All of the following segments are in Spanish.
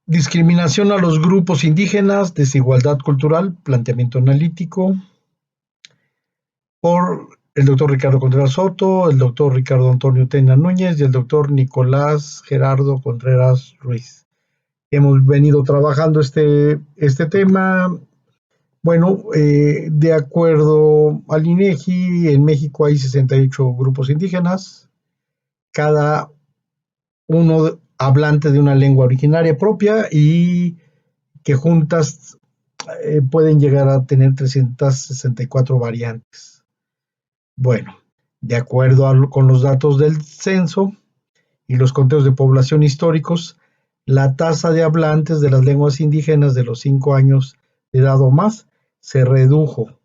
Discriminación a los grupos indígenas, desigualdad cultural, planteamiento analítico, por el doctor Ricardo Contreras Soto, el doctor Ricardo Antonio Tena Núñez y el doctor Nicolás Gerardo Contreras Ruiz. Hemos venido trabajando este tema. Bueno, de acuerdo al INEGI, en México hay 68 grupos indígenas, cada uno hablante de una lengua originaria propia y que juntas pueden llegar a tener 364 variantes. Bueno, de acuerdo con los datos del censo y los conteos de población históricos, la tasa de hablantes de las lenguas indígenas de los 5 años de edad o más se redujo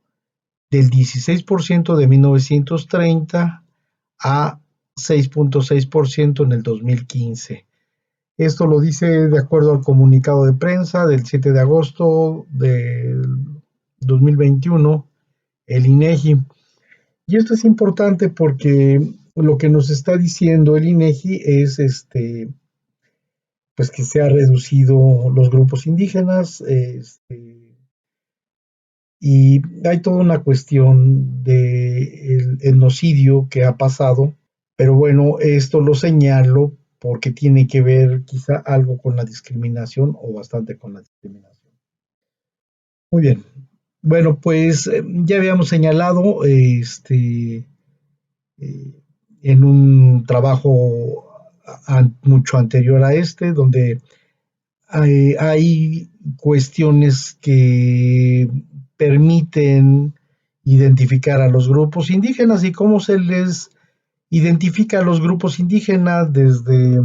del 16% de 1930 a 6.6% en el 2015. Esto lo dice de acuerdo al comunicado de prensa del 7 de agosto del 2021, el INEGI. Y esto es importante porque lo que nos está diciendo el INEGI es pues que se ha reducido los grupos indígenas, y hay toda una cuestión de el etnocidio que ha pasado, pero bueno, esto lo señalo porque tiene que ver quizá algo con la discriminación o bastante con la discriminación. Muy bien. Bueno, pues ya habíamos señalado eh, en un trabajo mucho anterior a donde hay cuestiones que permiten identificar a los grupos indígenas y cómo se les identifica a los grupos indígenas desde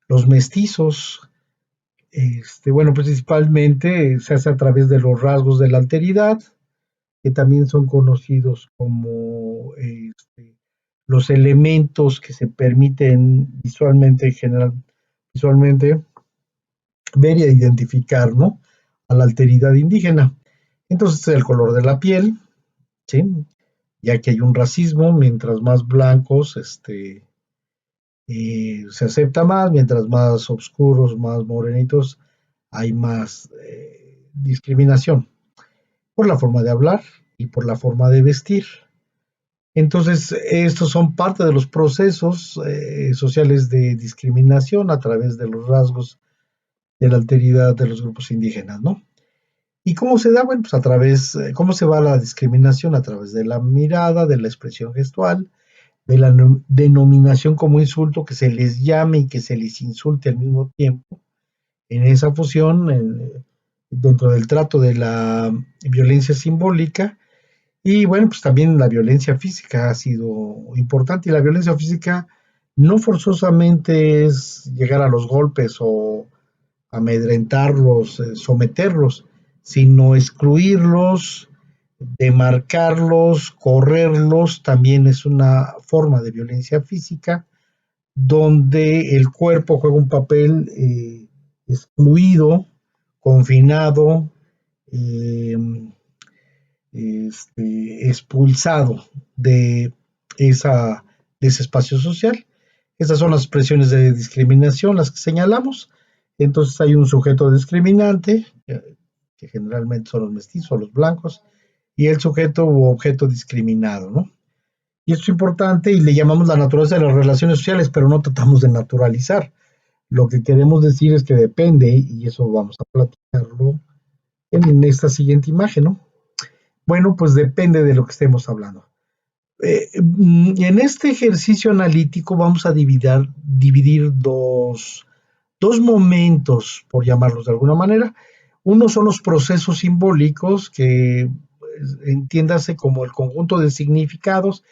los mestizos. Bueno, principalmente se hace a través de los rasgos de la alteridad, que también son conocidos como los elementos que se permiten visualmente ver y identificar, ¿no? A la alteridad indígena. Entonces, el color de la piel, ¿sí? Ya que hay un racismo, mientras más blancos, se acepta más, mientras más oscuros, más morenitos, hay más discriminación por la forma de hablar y por la forma de vestir. Entonces, estos son parte de los procesos sociales de discriminación a través de los rasgos de la alteridad de los grupos indígenas, ¿no? ¿Y cómo se da? Bueno, pues a través, ¿cómo se va la discriminación? A través de la mirada, de la expresión gestual, de la denominación como insulto, que se les llame y que se les insulte al mismo tiempo. En esa fusión, dentro del trato de la violencia simbólica, y bueno, pues también la violencia física ha sido importante, y la violencia física no forzosamente es llegar a los golpes o amedrentarlos, someterlos, sino excluirlos, demarcarlos, correrlos, también es una forma de violencia física, donde el cuerpo juega un papel excluido, confinado, eh, expulsado de, esa, de ese espacio social. Esas son las expresiones de discriminación, las que señalamos. Entonces hay un sujeto discriminante, que generalmente son los mestizos, los blancos, y el sujeto u objeto discriminado, ¿no? Y esto es importante y le llamamos la naturaleza de las relaciones sociales, pero no tratamos de naturalizar. Lo que queremos decir es que depende, y eso vamos a platicarlo en esta siguiente imagen, ¿no? Bueno, pues depende de lo que estemos hablando. En este ejercicio analítico vamos a dividir dos momentos, por llamarlos de alguna manera. Uno son los procesos simbólicos, que pues, entiéndase como el conjunto de significados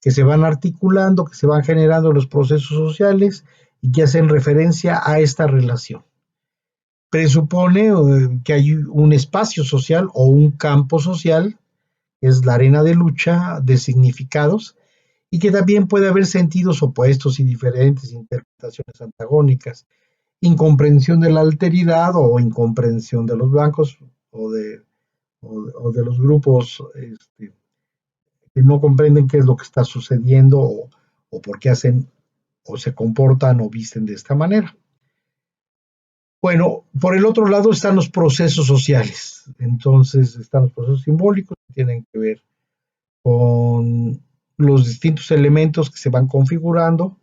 que se van articulando, que se van generando en los procesos sociales y que hacen referencia a esta relación. Presupone que hay un espacio social o un campo social, que es la arena de lucha de significados, y que también puede haber sentidos opuestos y diferentes interpretaciones antagónicas, incomprensión de la alteridad o incomprensión de los blancos o de los grupos que no comprenden qué es lo que está sucediendo o por qué hacen o se comportan o visten de esta manera. Bueno, por el otro lado están los procesos sociales. Entonces están los procesos simbólicos que tienen que ver con los distintos elementos que se van configurando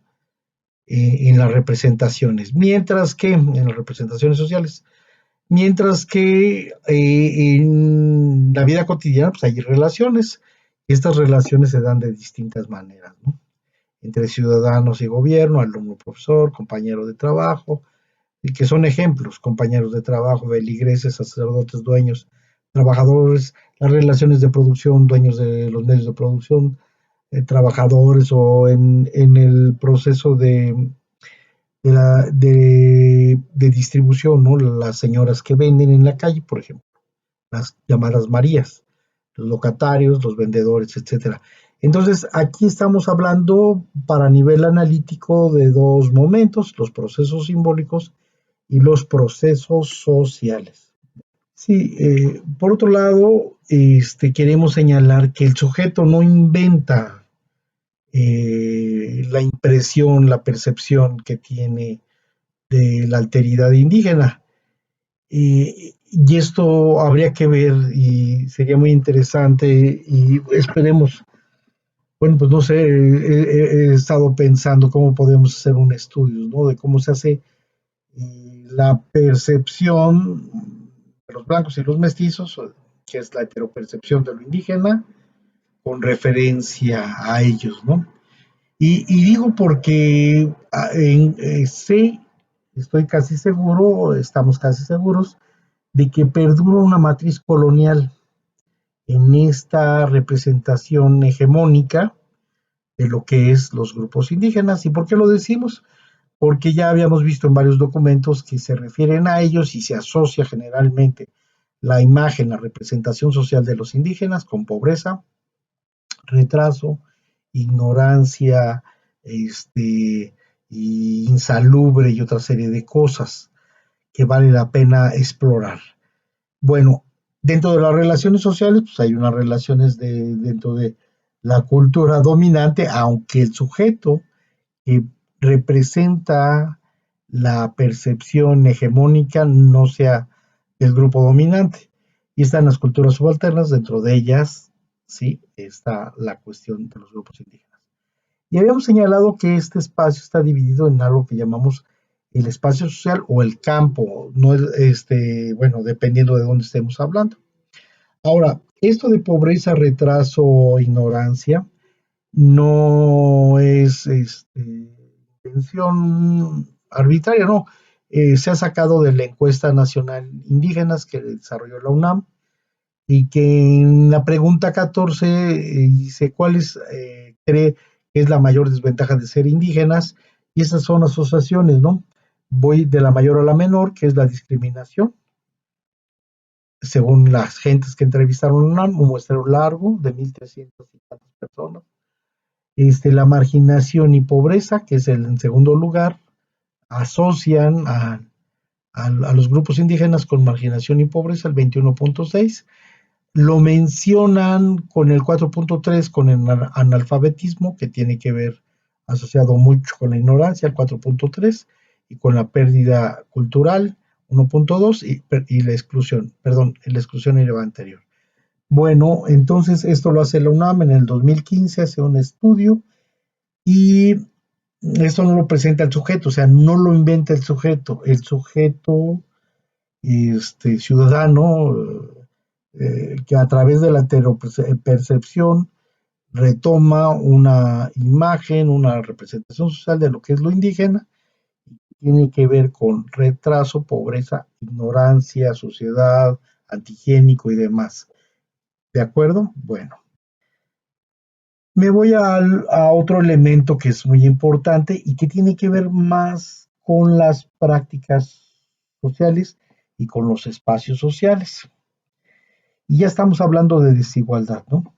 en las representaciones, mientras que en las representaciones sociales, mientras que en la vida cotidiana pues hay relaciones. Estas relaciones se dan de distintas maneras, ¿no? Entre ciudadanos y gobierno, alumno, profesor, compañero de trabajo, y que son ejemplos, compañeros de trabajo, feligreses, sacerdotes, dueños, trabajadores, las relaciones de producción, dueños de los medios de producción, trabajadores o en el proceso de distribución, ¿no? Las señoras que venden en la calle, por ejemplo, las llamadas Marías, los locatarios, los vendedores, etcétera. Entonces, aquí estamos hablando para nivel analítico de dos momentos, los procesos simbólicos y los procesos sociales. Sí, por otro lado, queremos señalar que el sujeto no inventa la impresión, la percepción que tiene de la alteridad indígena. Y esto habría que ver y sería muy interesante y esperemos, bueno, pues no sé, he estado pensando cómo podemos hacer un estudio, ¿no? De cómo se hace la percepción de los blancos y los mestizos, que es la heteropercepción de lo indígena, con referencia a ellos, ¿no? Y digo porque sé, estoy casi seguro, estamos casi seguros, de que perdura una matriz colonial en esta representación hegemónica de lo que es los grupos indígenas. ¿Y por qué lo decimos? Porque ya habíamos visto en varios documentos que se refieren a ellos y se asocia generalmente la imagen, la representación social de los indígenas con pobreza, retraso, ignorancia, insalubre y otra serie de cosas que vale la pena explorar. Bueno, dentro de las relaciones sociales, pues hay unas relaciones dentro de la cultura dominante, aunque el sujeto que representa la percepción hegemónica no sea del grupo dominante. Y están las culturas subalternas, dentro de ellas, sí, está la cuestión de los grupos indígenas. Y habíamos señalado que este espacio está dividido en algo que llamamos el espacio social o el campo, no bueno, dependiendo de dónde estemos hablando. Ahora, esto de pobreza, retraso, ignorancia, no es intención arbitraria, no. Se ha sacado de la encuesta nacional indígenas que desarrolló la UNAM y que en la pregunta 14 dice cuáles cree que es la mayor desventaja de ser indígenas, y esas son asociaciones, ¿no? Voy de la mayor a la menor, que es la discriminación, según las gentes que entrevistaron a UNAM, un muestreo largo de 1,300 y tantas personas. La marginación y pobreza, que es el en segundo lugar, asocian a los grupos indígenas con marginación y pobreza, el 21,6. Lo mencionan con el 4,3, con el analfabetismo, que tiene que ver asociado mucho con la ignorancia, el 4,3, y con la pérdida cultural, 1,2, y la exclusión, perdón, la exclusión elevada anterior. Bueno, entonces esto lo hace la UNAM en el 2015, hace un estudio, y esto no lo presenta el sujeto, o sea, no lo inventa el sujeto ciudadano, que a través de la heteropercepción retoma una imagen, una representación social de lo que es lo indígena, tiene que ver con retraso, pobreza, ignorancia, suciedad, antihigiénico y demás. ¿De acuerdo? Bueno, me voy a otro elemento que es muy importante y que tiene que ver más con las prácticas sociales y con los espacios sociales. Y ya estamos hablando de desigualdad, ¿no?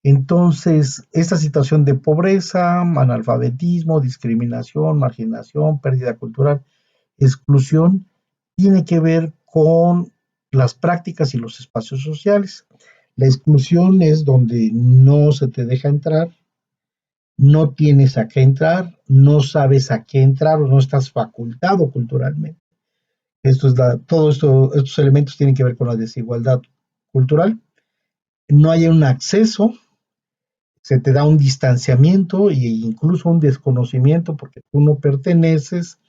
Entonces, esta situación de pobreza, analfabetismo, discriminación, marginación, pérdida cultural, exclusión, tiene que ver con las prácticas y los espacios sociales. La exclusión es donde no se te deja entrar, no tienes a qué entrar, no sabes a qué entrar o no estás facultado culturalmente. estos elementos tienen que ver con la desigualdad cultural. No hay un acceso, se te da un distanciamiento e incluso un desconocimiento porque tú no perteneces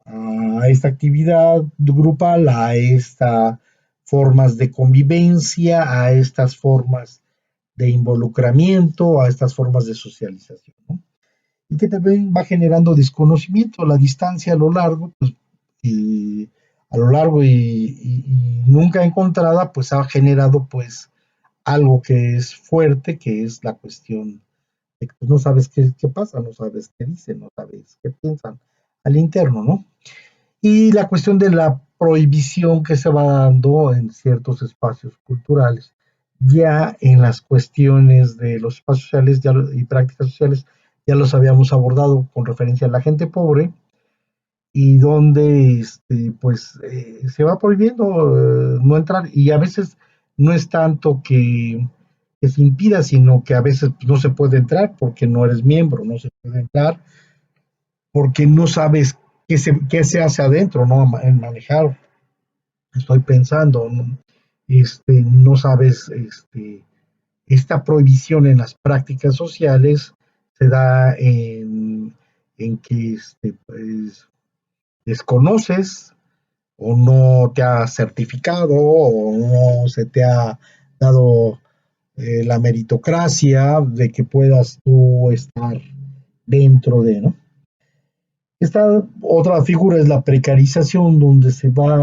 a esta actividad grupal, a estas formas de convivencia, a estas formas de involucramiento, a estas formas de socialización, ¿no? Y que también va generando desconocimiento, la distancia a lo largo, pues, y a lo largo y nunca encontrada, pues ha generado pues algo que es fuerte, que es la cuestión de que pues, no sabes qué pasa, no sabes qué dicen, no sabes qué piensan al interno, ¿no? Y la cuestión de la prohibición que se va dando en ciertos espacios culturales. Ya en las cuestiones de los espacios sociales y prácticas sociales ya los habíamos abordado con referencia a la gente pobre y donde pues se va prohibiendo no entrar y a veces no es tanto que se impida, sino que a veces pues, no se puede entrar porque no eres miembro, no se puede entrar porque no sabes qué se hace adentro, ¿no? En manejar, estoy pensando, ¿no? No sabes, esta prohibición en las prácticas sociales se da en que pues, desconoces o no te ha certificado o no se te ha dado la meritocracia de que puedas tú estar dentro de, ¿no? Esta otra figura es la precarización, donde se va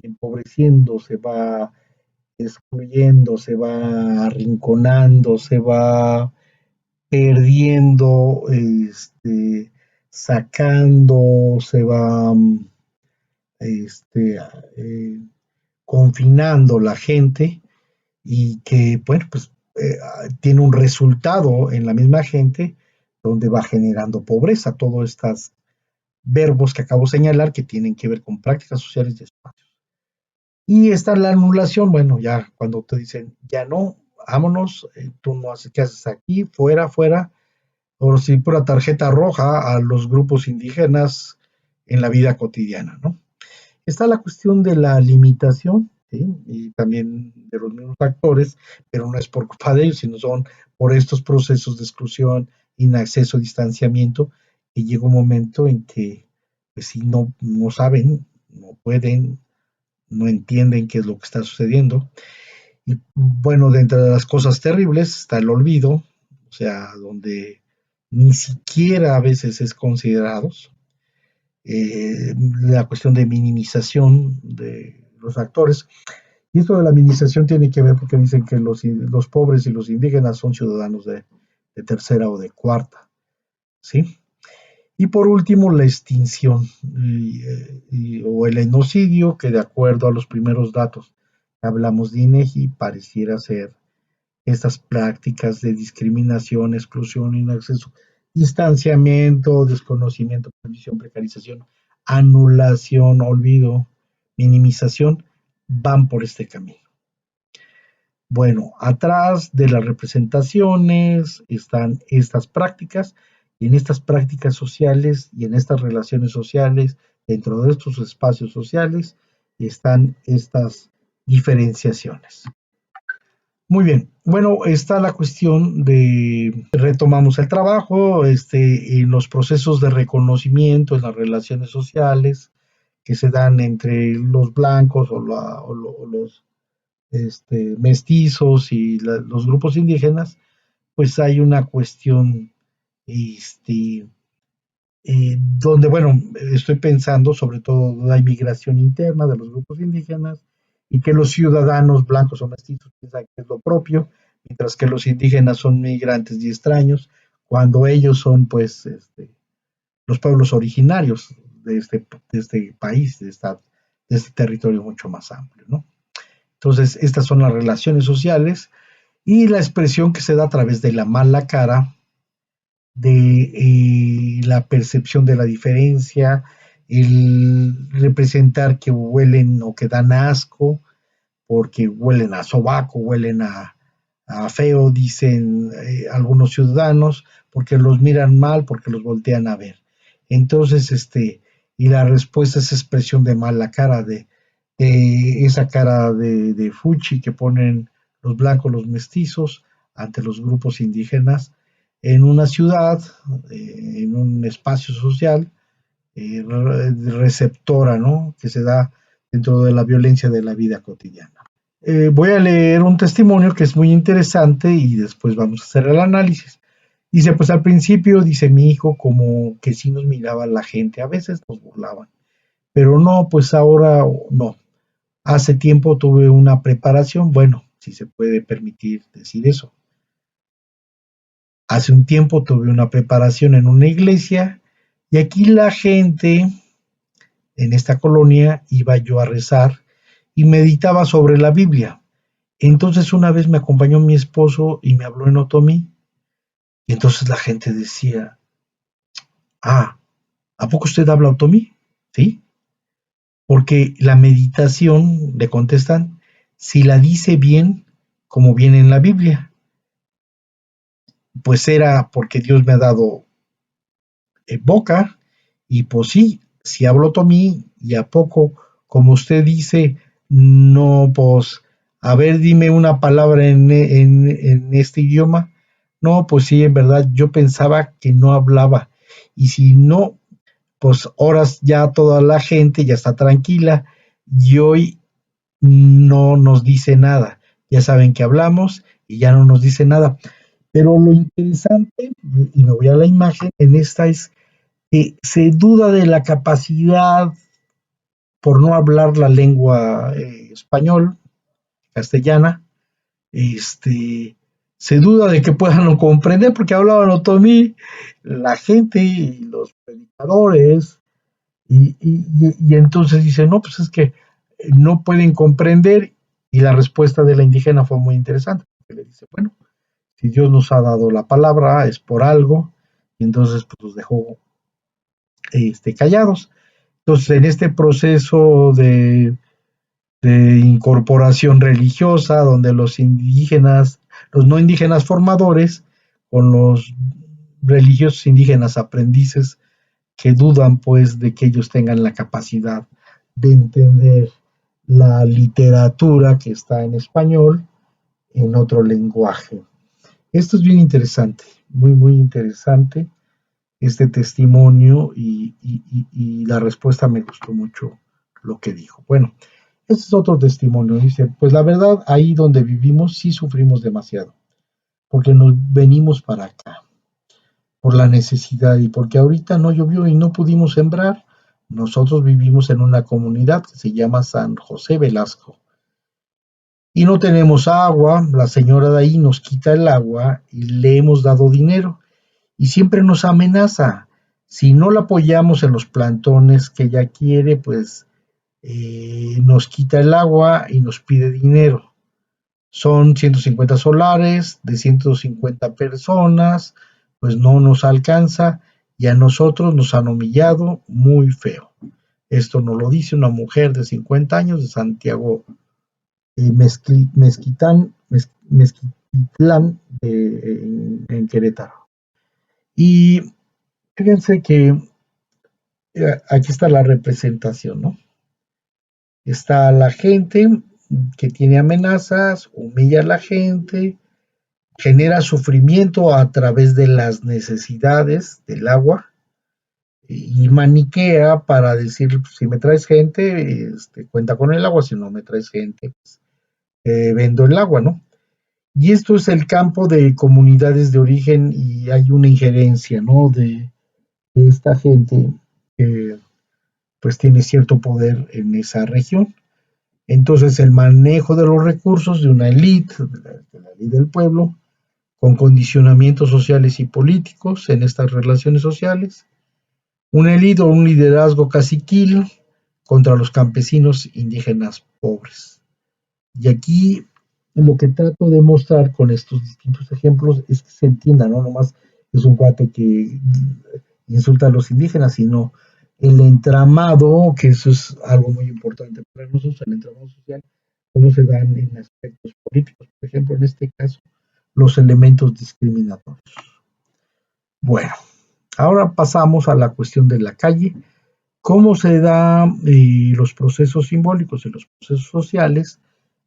empobreciendo, se va excluyendo, se va arrinconando, se va perdiendo, sacando, se va este, eh, confinando la gente y que, bueno, pues tiene un resultado en la misma gente donde va generando pobreza. Todos estos verbos que acabo de señalar que tienen que ver con prácticas sociales de espacios. Y está la anulación, bueno, ya cuando te dicen, ya no, vámonos, tú no haces, ¿qué haces aquí? Fuera, fuera, o si pura tarjeta roja a los grupos indígenas en la vida cotidiana, ¿no? Está la cuestión de la limitación, ¿sí? Y también de los mismos actores, pero no es por culpa de ellos, sino son por estos procesos de exclusión, inacceso, distanciamiento, y llega un momento en que, pues si no saben, no pueden, no entienden qué es lo que está sucediendo. Y bueno, dentro de las cosas terribles está el olvido, o sea, donde ni siquiera a veces es considerados, la cuestión de minimización de los actores. Y esto de la minimización tiene que ver porque dicen que los pobres y los indígenas son ciudadanos de tercera o de cuarta, ¿sí? Y por último, la extinción o el genocidio, que de acuerdo a los primeros datos que hablamos de INEGI, pareciera ser estas prácticas de discriminación, exclusión, inacceso, distanciamiento, desconocimiento, prohibición, precarización, anulación, olvido, minimización, van por este camino. Bueno, atrás de las representaciones están estas prácticas y en estas prácticas sociales y en estas relaciones sociales, dentro de estos espacios sociales, están estas diferenciaciones. Muy bien. Bueno, está la cuestión de retomamos el trabajo, en los procesos de reconocimiento en las relaciones sociales que se dan entre los blancos o los mestizos y los grupos indígenas, pues hay una cuestión este, donde, bueno, estoy pensando sobre todo la inmigración interna de los grupos indígenas y que los ciudadanos blancos o mestizos piensan que es lo propio, mientras que los indígenas son migrantes y extraños, cuando ellos son, pues, los pueblos originarios de este país, de este territorio mucho más amplio, ¿no? Entonces, estas son las relaciones sociales y la expresión que se da a través de la mala cara, de la percepción de la diferencia, el representar que huelen o que dan asco, porque huelen a sobaco, huelen a feo, dicen algunos ciudadanos, porque los miran mal, porque los voltean a ver. Entonces, y la respuesta es expresión de mala cara, de esa cara de fuchi que ponen los blancos, los mestizos, ante los grupos indígenas en una ciudad, en un espacio social receptora, ¿no? Que se da dentro de la violencia de la vida cotidiana. Voy a leer un testimonio que es muy interesante y después vamos a hacer el análisis. Dice, pues al principio, dice mi hijo, como que sí nos miraba la gente, a veces nos burlaban, pero no, pues ahora no. Hace tiempo tuve una preparación, bueno, si se puede permitir decir eso. Hace un tiempo tuve una preparación en una iglesia y aquí la gente en esta colonia iba yo a rezar y meditaba sobre la Biblia. Entonces una vez me acompañó mi esposo y me habló en otomí y entonces la gente decía, ah, ¿a poco usted habla otomí? Sí, porque la meditación, le contestan, si la dice bien, como viene en la Biblia, pues era porque Dios me ha dado boca y pues sí, si hablo otomí y a poco, como usted dice, no, pues, a ver, dime una palabra en este idioma. No, pues sí, en verdad, yo pensaba que no hablaba. Y si no, pues horas ya toda la gente ya está tranquila y hoy no nos dice nada. Ya saben que hablamos y ya no nos dice nada. Pero lo interesante, y me voy a la imagen, en esta es que se duda de la capacidad por no hablar la lengua español, castellana, se duda de que puedan comprender porque hablaban otomí la gente y los predicadores y entonces dicen, no, pues es que no pueden comprender y la respuesta de la indígena fue muy interesante, porque le dice, bueno, si Dios nos ha dado la palabra es por algo y entonces pues los dejó callados. Entonces, en este proceso de incorporación religiosa, donde los indígenas, los no indígenas formadores, con los religiosos indígenas aprendices que dudan pues de que ellos tengan la capacidad de entender la literatura que está en español en otro lenguaje. Esto es bien interesante, muy, muy interesante este testimonio y la respuesta me gustó mucho lo que dijo. Bueno, este es otro testimonio. Dice, pues la verdad, ahí donde vivimos sí sufrimos demasiado, porque nos venimos para acá, por la necesidad y porque ahorita no llovió y no pudimos sembrar. Nosotros vivimos en una comunidad que se llama San José Velasco y no tenemos agua. La señora de ahí nos quita el agua y le hemos dado dinero y siempre nos amenaza. Si no la apoyamos en los plantones que ella quiere, pues nos quita el agua y nos pide dinero. Son 150 solares de 150 personas, pues no nos alcanza y a nosotros nos han humillado muy feo. Esto nos lo dice una mujer de 50 años de Santiago Mezquitlán en Querétaro. Y fíjense que aquí está la representación, ¿no? Está la gente que tiene amenazas, humilla a la gente, genera sufrimiento a través de las necesidades del agua y maniquea para decir, si me traes gente, cuenta con el agua, si no me traes gente, pues, vendo el agua, ¿no? Y esto es el campo de comunidades de origen y hay una injerencia, ¿no? De esta gente que pues tiene cierto poder en esa región. Entonces el manejo de los recursos de una élite, de la élite del pueblo, con condicionamientos sociales y políticos en estas relaciones sociales, una élite o un liderazgo caciquil contra los campesinos indígenas pobres. Y aquí lo que trato de mostrar con estos distintos ejemplos es que se entienda, no nomás es un cuate que insulta a los indígenas, sino el entramado, que eso es algo muy importante para nosotros, el entramado social, cómo se dan en aspectos políticos, por ejemplo, en este caso, los elementos discriminatorios. Bueno, ahora pasamos a la cuestión de la calle, ¿Cómo se dan los procesos simbólicos y los procesos sociales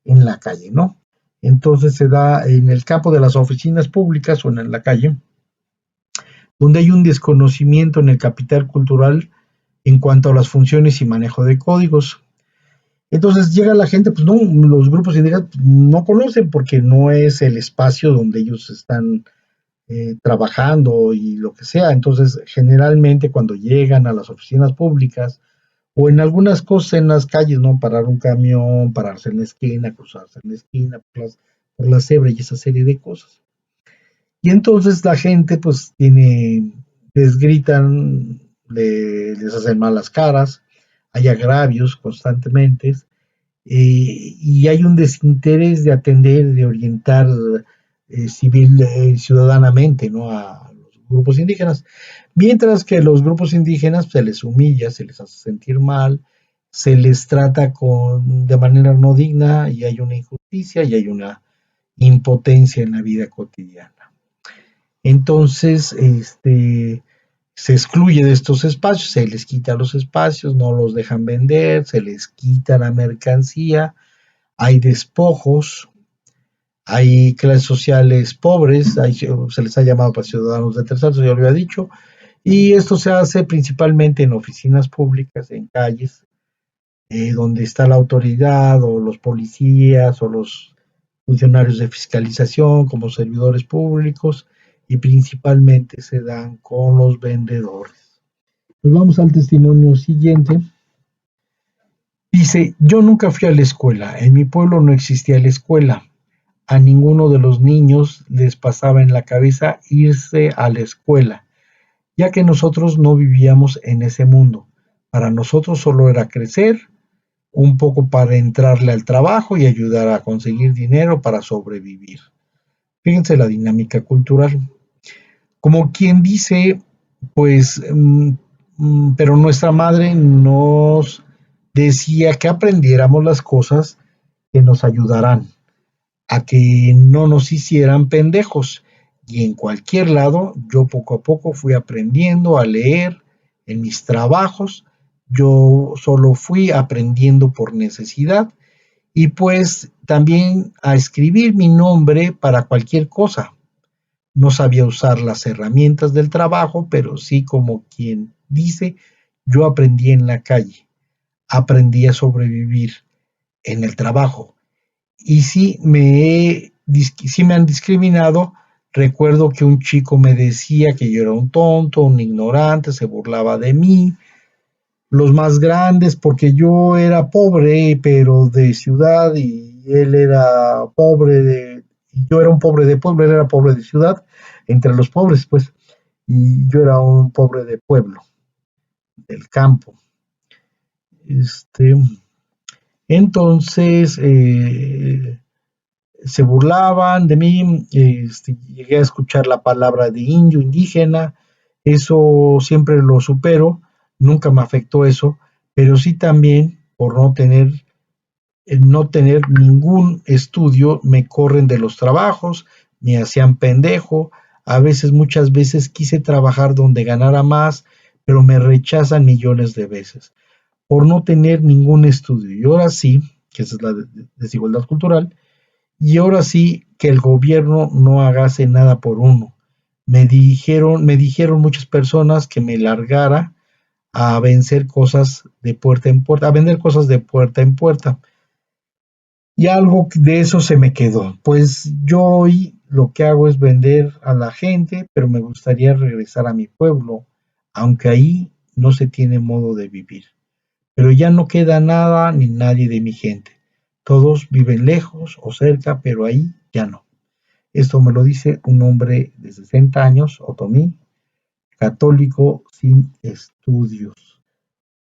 en la calle, ¿no? Entonces se da en el campo de las oficinas públicas o en la calle, donde hay un desconocimiento en el capital cultural en cuanto a las funciones y manejo de códigos. Entonces llega la gente, pues no, los grupos indígenas no conocen porque no es el espacio donde ellos están trabajando y lo que sea. Entonces, generalmente cuando llegan a las oficinas públicas o en algunas cosas en las calles, ¿no? Parar un camión, pararse en la esquina, cruzarse en la esquina, por la cebra y esa serie de cosas. Y entonces la gente pues les gritan, les hacen malas caras, hay agravios constantemente y hay un desinterés de atender, de orientar ciudadanamente, ¿no? A los grupos indígenas. Mientras que a los grupos indígenas se les humilla, se les hace sentir mal, se les trata de manera no digna y hay una injusticia y hay una impotencia en la vida cotidiana. Entonces, se excluye de estos espacios, se les quita los espacios, no los dejan vender, se les quita la mercancía, hay despojos, hay clases sociales pobres, se les ha llamado para ciudadanos de terceros, ya lo había dicho, y esto se hace principalmente en oficinas públicas, en calles, donde está la autoridad o los policías o los funcionarios de fiscalización como servidores públicos y principalmente se dan con los vendedores. Pues vamos al testimonio siguiente. Dice, yo nunca fui a la escuela, en mi pueblo no existía la escuela. A ninguno de los niños les pasaba en la cabeza irse a la escuela, ya que nosotros no vivíamos en ese mundo. Para nosotros solo era crecer, un poco para entrarle al trabajo y ayudar a conseguir dinero para sobrevivir. Fíjense la dinámica cultural. Como quien dice, pues, pero nuestra madre nos decía que aprendiéramos las cosas que nos ayudarán a que no nos hicieran pendejos. Y en cualquier lado, yo poco a poco fui aprendiendo a leer en mis trabajos. Yo solo fui aprendiendo por necesidad y pues también a escribir mi nombre para cualquier cosa. No sabía usar las herramientas del trabajo, pero sí como quien dice, yo aprendí en la calle, aprendí a sobrevivir en el trabajo. Y sí me han discriminado. Recuerdo que un chico me decía que yo era un tonto, un ignorante, se burlaba de mí. Los más grandes, porque yo era pobre, pero de ciudad, y él era yo era un pobre de pueblo, él era pobre de ciudad, entre los pobres, pues, y yo era un pobre de pueblo, del campo. Este, entonces, se burlaban de mí, llegué a escuchar la palabra de indio, indígena, eso siempre lo supero, nunca me afectó eso, pero sí también por no tener ningún estudio, me corren de los trabajos, me hacían pendejo, muchas veces quise trabajar donde ganara más, pero me rechazan millones de veces por no tener ningún estudio. Y ahora sí, que esa es la desigualdad cultural, y ahora sí que el gobierno no hagase nada por uno. Me dijeron muchas personas que me largara a vencer cosas de puerta en puerta, a vender cosas de puerta en puerta. Y algo de eso se me quedó. Pues yo hoy lo que hago es vender a la gente, pero me gustaría regresar a mi pueblo, aunque ahí no se tiene modo de vivir. Pero ya no queda nada ni nadie de mi gente. Todos viven lejos o cerca, pero ahí ya no. Esto me lo dice un hombre de 60 años, otomí, católico sin estudios.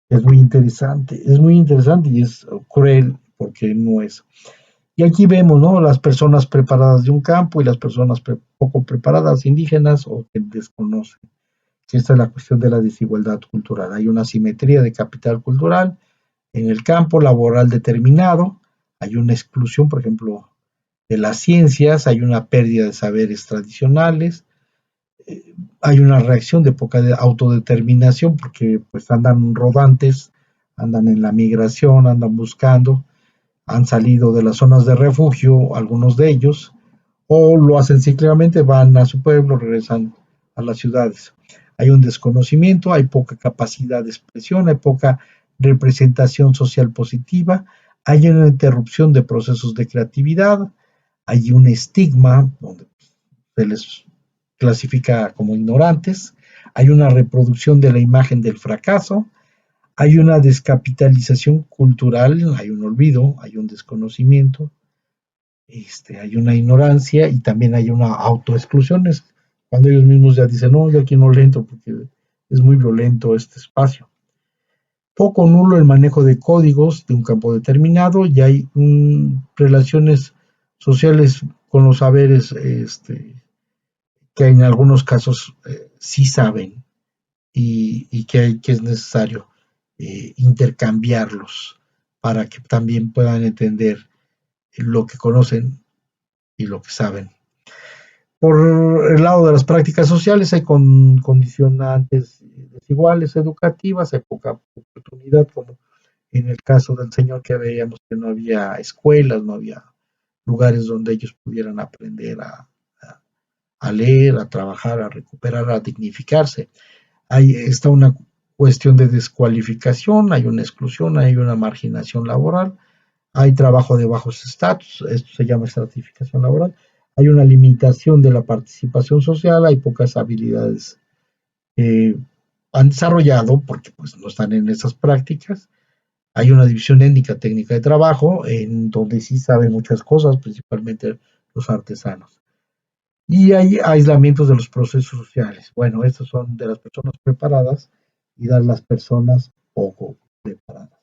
Es muy interesante y es cruel porque no es. Y aquí vemos, ¿no? Las personas preparadas de un campo y las personas poco preparadas, indígenas o que desconocen. Esta es la cuestión de la desigualdad cultural. Hay una simetría de capital cultural en el campo laboral determinado, hay una exclusión, por ejemplo, de las ciencias, hay una pérdida de saberes tradicionales, hay una reacción de poca autodeterminación porque pues andan rodantes, andan en la migración, andan buscando, han salido de las zonas de refugio, algunos de ellos, o lo hacen cíclicamente, van a su pueblo, regresan a las ciudades. Hay un desconocimiento, hay poca capacidad de expresión, hay poca representación social positiva, hay una interrupción de procesos de creatividad, hay un estigma donde se les clasifica como ignorantes, hay una reproducción de la imagen del fracaso, hay una descapitalización cultural, hay un olvido, hay un desconocimiento, hay una ignorancia y también hay una autoexclusión, es cuando ellos mismos ya dicen, no, yo aquí no le entro porque es muy violento este espacio. Poco nulo el manejo de códigos de un campo determinado y hay relaciones sociales con los saberes que en algunos casos sí saben que es necesario intercambiarlos para que también puedan entender lo que conocen y lo que saben. Por el lado de las prácticas sociales hay condicionantes desiguales educativas, hay poca oportunidad, como en el caso del señor que veíamos que no había escuelas, no había lugares donde ellos pudieran aprender a leer, a trabajar, a recuperar, a dignificarse. Ahí está una cuestión de descualificación, hay una exclusión, hay una marginación laboral, hay trabajo de bajos estatus, esto se llama estratificación laboral, hay una limitación de la participación social, hay pocas habilidades que han desarrollado porque pues no están en esas prácticas, hay una división étnica técnica de trabajo en donde sí saben muchas cosas, principalmente los artesanos. Y hay aislamientos de los procesos sociales. Bueno, estos son de las personas preparadas y de las personas poco preparadas.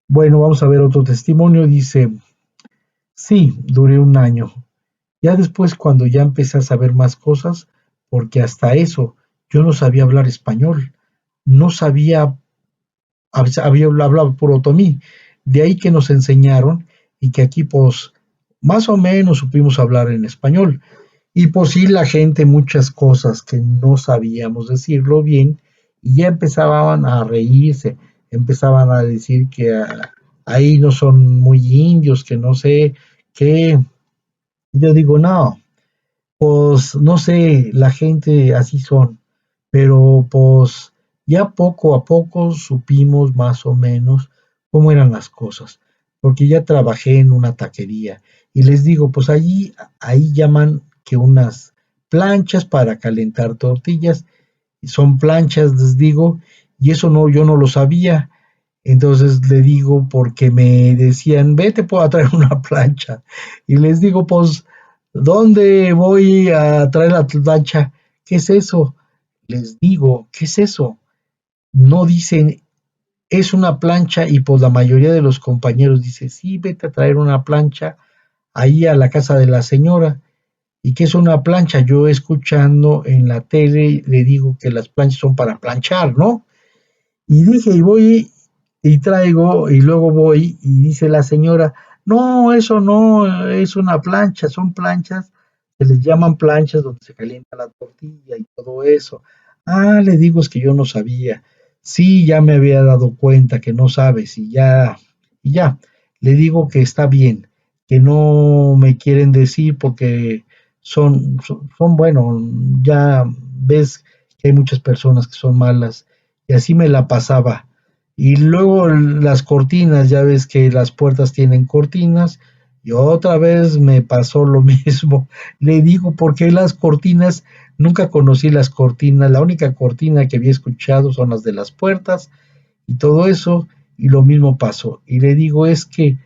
Bueno, vamos a ver otro testimonio. Dice, sí, duré un año. Ya después, cuando ya empecé a saber más cosas, porque hasta eso yo no sabía hablar español, no sabía, había hablado por otomí. De ahí que nos enseñaron y que aquí, pues, más o menos supimos hablar en español. Y pues sí, la gente, muchas cosas que no sabíamos decirlo bien, y ya empezaban a reírse, empezaban a decir que ahí no son muy indios, que no sé qué. Yo digo, no, pues no sé, la gente así son, pero pues ya poco a poco supimos más o menos cómo eran las cosas, porque ya trabajé en una taquería y les digo, pues ahí llaman que unas planchas para calentar tortillas, son planchas, les digo, y eso no, yo no lo sabía. Entonces le digo, porque me decían, vete, puedo traer una plancha. Y les digo, pues, ¿dónde voy a traer la plancha? ¿Qué es eso? Les digo, ¿qué es eso? No dicen, es una plancha, y pues la mayoría de los compañeros dice, sí, vete a traer una plancha ahí a la casa de la señora. ¿Y qué es una plancha? Yo escuchando en la tele le digo que las planchas son para planchar, ¿no? Y dije, y voy y traigo, y luego voy y dice la señora, no, eso no es una plancha, son planchas, se les llaman planchas donde se calienta la tortilla y todo eso. Ah, le digo, es que yo no sabía. Sí, ya me había dado cuenta que no sabes y ya. Le digo que está bien, que no me quieren decir porque bueno, ya ves que hay muchas personas que son malas y así me la pasaba. Y luego las cortinas, ya ves que las puertas tienen cortinas, y otra vez me pasó lo mismo. Le digo, ¿por qué las cortinas? Nunca conocí las cortinas, la única cortina que había escuchado son las de las puertas y todo eso, y lo mismo pasó. Y le digo, es que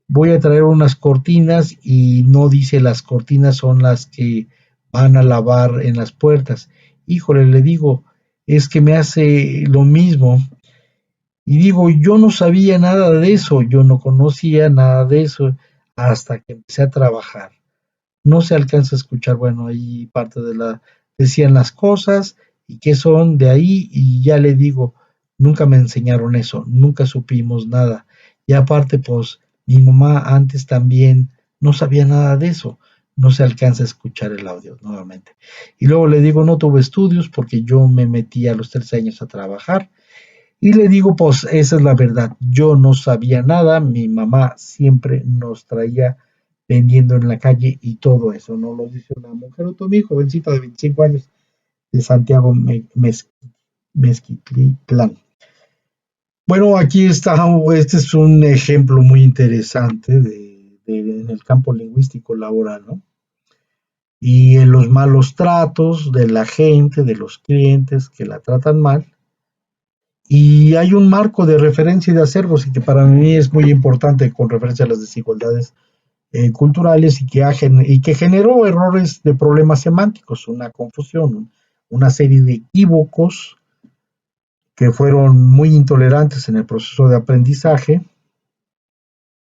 voy a traer unas cortinas y no dice las cortinas son las que van a lavar en las puertas. Híjole, le digo, es que me hace lo mismo. Y digo, yo no sabía nada de eso, yo no conocía nada de eso hasta que empecé a trabajar. No se alcanza a escuchar, bueno, ahí parte de decían las cosas y qué son de ahí y ya le digo, nunca me enseñaron eso, nunca supimos nada. Y aparte, pues mi mamá antes también no sabía nada de eso, no se alcanza a escuchar el audio nuevamente. Y luego le digo, no tuve estudios porque yo me metí a los 13 años a trabajar. Y le digo, pues esa es la verdad, yo no sabía nada, mi mamá siempre nos traía vendiendo en la calle y todo eso, ¿no? Lo dice una mujer otomí, jovencita de 25 años, de Santiago Mezquitlán. Bueno, aquí está, este es un ejemplo muy interesante en el campo lingüístico laboral, ¿no? Y en los malos tratos de la gente, de los clientes que la tratan mal, y hay un marco de referencia y de acervos y que para mí es muy importante con referencia a las desigualdades culturales y que generó errores de problemas semánticos, una confusión, una serie de equívocos que fueron muy intolerantes en el proceso de aprendizaje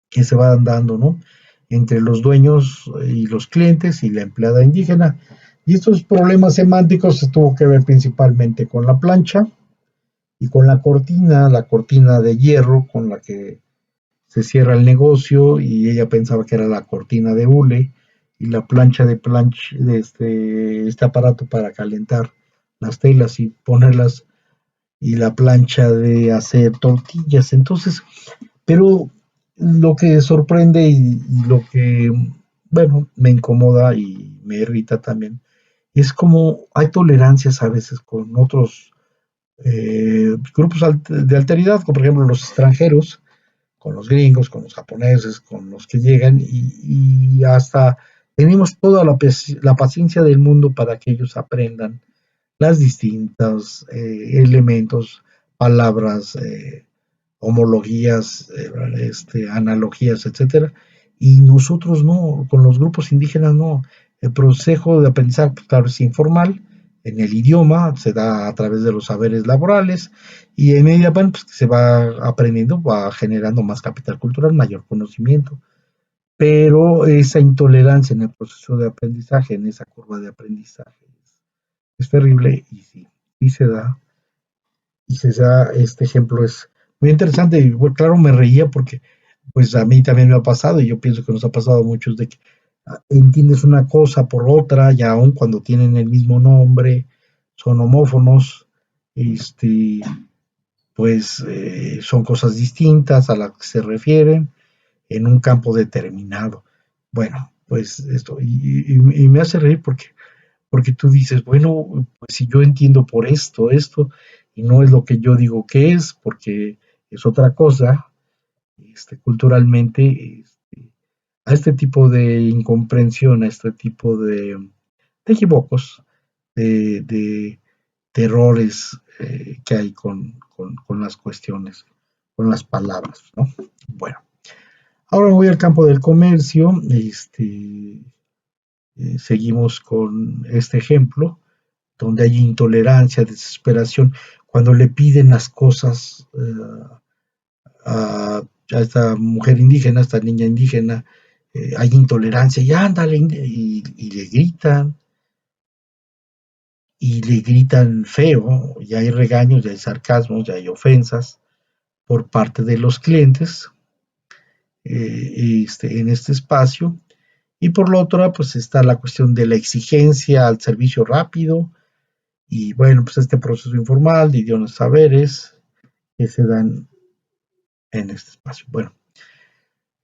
que se van dando, ¿no? Entre los dueños y los clientes y la empleada indígena. Y estos problemas semánticos se tuvo que ver principalmente con la plancha y con la cortina de hierro con la que se cierra el negocio y ella pensaba que era la cortina de hule y la plancha de este aparato para calentar las telas y ponerlas y la plancha de hacer tortillas. Entonces, pero lo que sorprende y lo que, bueno, me incomoda y me irrita también, es como hay tolerancias a veces con otros grupos de alteridad, como por ejemplo los extranjeros, con los gringos, con los japoneses, con los que llegan y hasta tenemos toda la paciencia del mundo para que ellos aprendan las distintos elementos, palabras, homologías, analogías, etcétera. Y nosotros no, con los grupos indígenas no. El proceso de aprendizaje, pues, claro, es informal, en el idioma, se da a través de los saberes laborales, y en medida pues, que se va aprendiendo, va generando más capital cultural, mayor conocimiento. Pero esa intolerancia en el proceso de aprendizaje, en esa curva de aprendizaje, es terrible y sí, sí se da y se da, este ejemplo es muy interesante y bueno, claro, me reía porque pues a mí también me ha pasado y yo pienso que nos ha pasado a muchos de que entiendes una cosa por otra y aun cuando tienen el mismo nombre, son homófonos, este, pues son cosas distintas a las que se refieren en un campo determinado. Bueno, pues esto, y me hace reír porque tú dices, bueno, pues si yo entiendo por esto, y no es lo que yo digo que es, porque es otra cosa, culturalmente, a este tipo de incomprensión, a este tipo de equívocos, de errores que hay con las cuestiones, con las palabras, ¿no? Bueno, ahora voy al campo del comercio, seguimos con este ejemplo, donde hay intolerancia, desesperación, cuando le piden las cosas a esta mujer indígena, a esta niña indígena, hay intolerancia y ándale, y le gritan feo, ya hay regaños, ya hay sarcasmos, ya hay ofensas por parte de los clientes en este espacio. Y por la otra, pues está la cuestión de la exigencia al servicio rápido, y bueno, pues este proceso informal de idiomas saberes que se dan en este espacio. Bueno,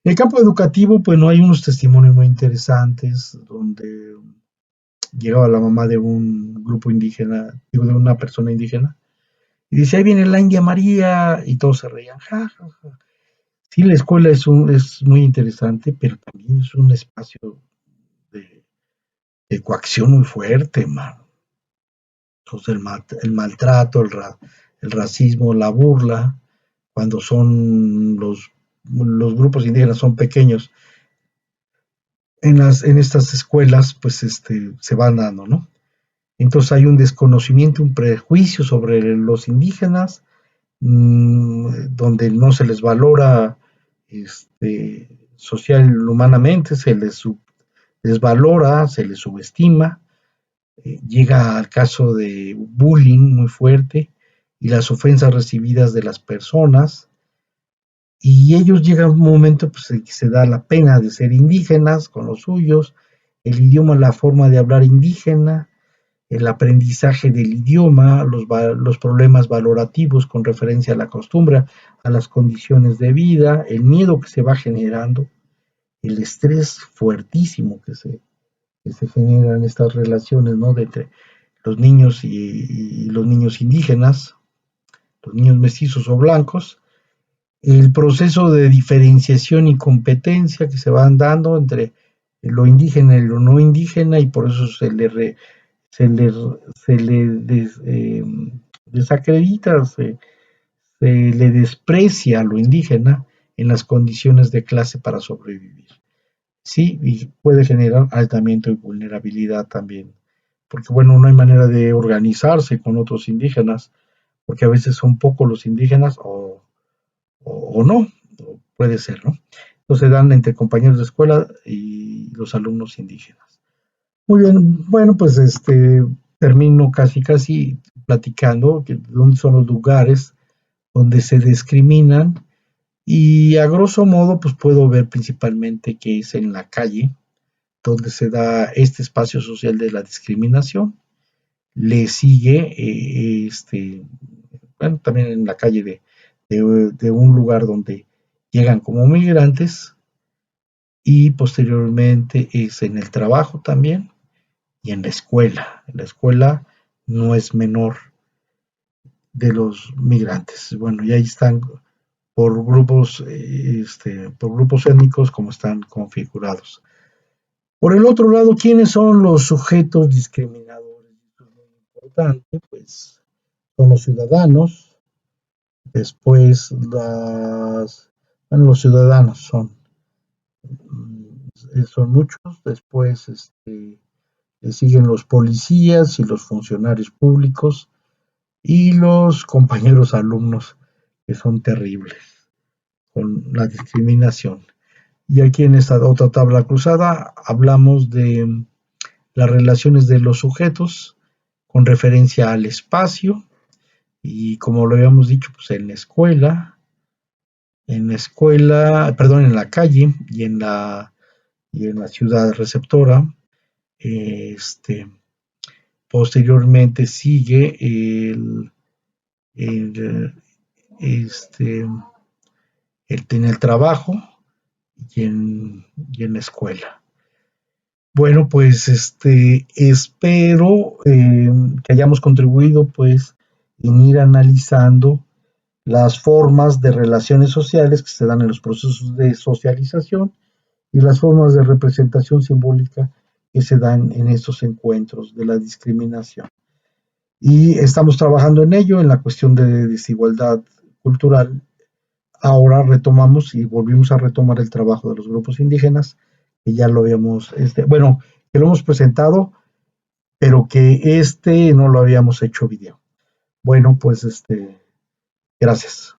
en el campo educativo, pues no hay unos testimonios muy interesantes donde llegaba la mamá de un grupo indígena, digo, de una persona indígena, y dice, ahí viene la India María, y todos se reían, ja, ja, ja. Sí, la escuela es muy interesante, pero también es un espacio de, de coacción muy fuerte, man. Entonces, el maltrato, el racismo, la burla, cuando son los grupos indígenas son pequeños, en estas escuelas, pues se van dando, ¿no? Entonces hay un desconocimiento, un prejuicio sobre los indígenas, donde no se les valora social, humanamente, se les desvalora, se les subestima, llega al caso de bullying muy fuerte y las ofensas recibidas de las personas, y ellos llegan a un momento pues, en que se da la pena de ser indígenas con los suyos, el idioma, la forma de hablar indígena, el aprendizaje del idioma, los problemas valorativos con referencia a la costumbre, a las condiciones de vida, el miedo que se va generando, el estrés fuertísimo que se genera en estas relaciones, ¿no? De entre los niños y los niños indígenas, los niños mestizos o blancos, el proceso de diferenciación y competencia que se van dando entre lo indígena y lo no indígena, y por eso se le, se le desacredita, se le desprecia a lo indígena en las condiciones de clase para sobrevivir. Sí, y puede generar aislamiento y vulnerabilidad también, porque bueno, no hay manera de organizarse con otros indígenas, porque a veces son pocos los indígenas o no, o puede ser, ¿no? Entonces se dan entre compañeros de escuela y los alumnos indígenas. Muy bien, bueno, pues termino casi platicando que dónde son los lugares donde se discriminan, y a grosso modo pues puedo ver principalmente que es en la calle donde se da este espacio social de la discriminación. Le sigue bueno, también en la calle de un lugar donde llegan como migrantes, y posteriormente es en el trabajo también y en la escuela. La escuela no es menor de los migrantes. Bueno, y ahí están por grupos étnicos como están configurados. Por el otro lado, ¿quiénes son los sujetos discriminadores? Esto es muy importante, pues son los ciudadanos, después bueno, los ciudadanos son muchos, después le siguen los policías y los funcionarios públicos y los compañeros alumnos, que son terribles con la discriminación. Y aquí en esta otra tabla cruzada hablamos de las relaciones de los sujetos con referencia al espacio, y como lo habíamos dicho, pues perdón, en la calle y en la ciudad receptora. Este, Posteriormente sigue el, este, en el trabajo y en la escuela. Bueno, pues espero que hayamos contribuido pues en ir analizando las formas de relaciones sociales que se dan en los procesos de socialización y las formas de representación simbólica que se dan en estos encuentros de la discriminación. Y estamos trabajando en ello, en la cuestión de desigualdad cultural. Ahora retomamos y volvimos a retomar el trabajo de los grupos indígenas, que ya lo habíamos, bueno, que lo hemos presentado, pero que no lo habíamos hecho video. Bueno, pues gracias.